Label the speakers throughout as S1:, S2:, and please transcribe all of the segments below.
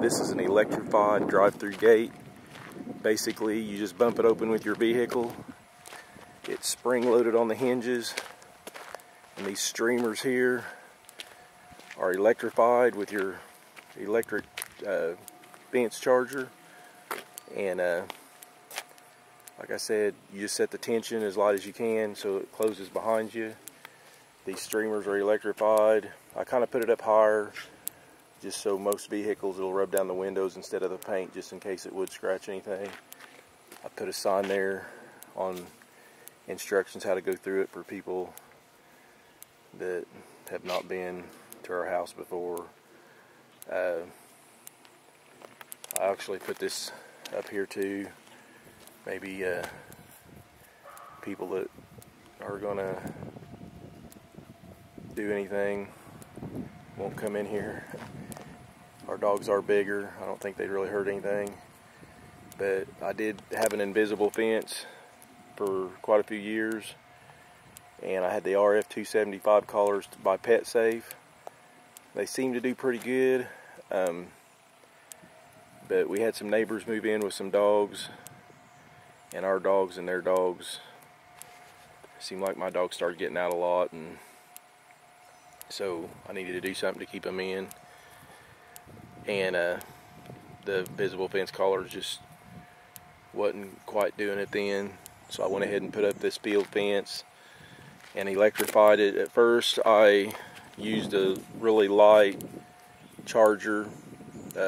S1: This is an electrified drive-through gate. Basically, you just bump it open with your vehicle. It's spring-loaded on the hinges, and these streamers here are electrified with your electric fence charger. And like I said, you just set the tension as light as you can so it closes behind you. These streamers are electrified. I kind of put it up higher just so most vehicles it'll rub down the windows instead of the paint, just in case it would scratch anything. I put a sign there on instructions how to go through it for people that have not been to our house before. I actually put this up here too. Maybe people that are gonna do anything won't come in here. Our dogs are bigger. I don't think they'd really hurt anything. But I did have an invisible fence for quite a few years, and I had the RF 275 collars by Pet Safe. They seem to do pretty good, but we had some neighbors move in with some dogs, and our dogs and their dogs, it seemed like my dogs started getting out a lot, and so I needed to do something to keep them in. And the visible fence collars just wasn't quite doing it then, so I went ahead and put up this field fence and electrified it. At first I used a really light charger.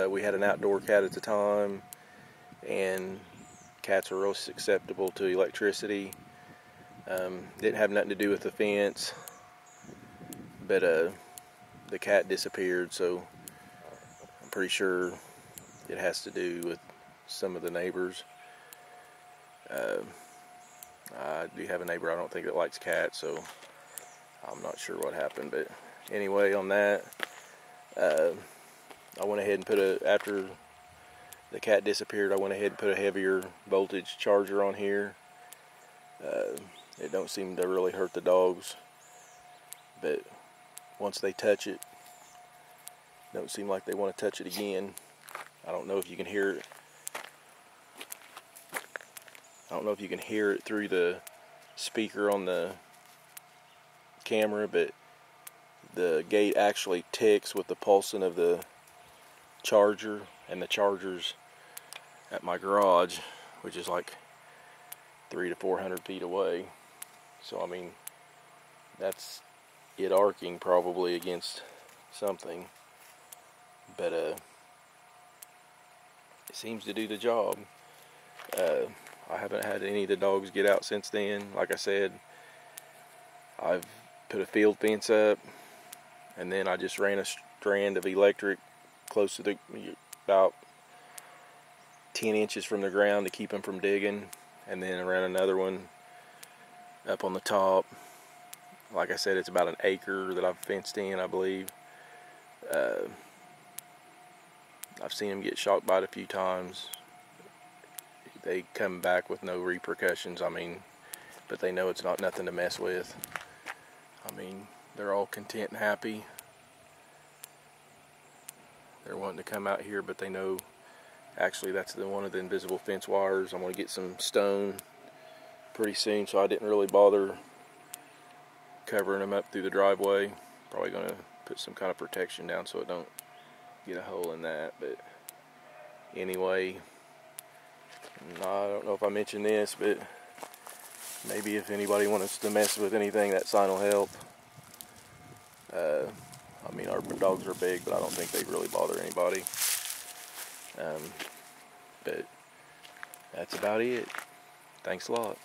S1: We had an outdoor cat at the time, and cats are real susceptible to electricity. Didn't have nothing to do with the fence, but the cat disappeared, so I'm pretty sure it has to do with some of the neighbors. I do have a neighbor I don't think that likes cats, so I'm not sure what happened. But anyway, on that, I went ahead and after the cat disappeared, I went ahead and put a heavier voltage charger on here. It don't seem to really hurt the dogs, but once they touch it, don't seem like they want to touch it again. I don't know if you can hear it. I don't know if you can hear it through the speaker on the camera, but the gate actually ticks with the pulsing of the charger, and the charger's at my garage, which is like 300 to 400 feet away. So I mean, that's it arcing probably against something, but it seems to do the job. I haven't had any of the dogs get out since then. Like I said, I've put a field fence up, and then I just ran a strand of electric close to about 10 inches from the ground to keep them from digging, and then I ran another one up on the top. Like I said, it's about an acre that I've fenced in, I believe. I've seen them get shocked by it a few times. They come back with no repercussions, I mean, but they know it's not nothing to mess with. I mean, they're all content and happy. They're wanting to come out here, but they know actually that's one of the invisible fence wires. I'm going to get some stone pretty soon, so I didn't really bother covering them up through the driveway. Probably going to put some kind of protection down so it don't get a hole in that. But anyway, I don't know if I mentioned this, but maybe if anybody wants to mess with anything, that sign will help. I mean, our dogs are big, but I don't think they really bother anybody. But that's about it. Thanks a lot.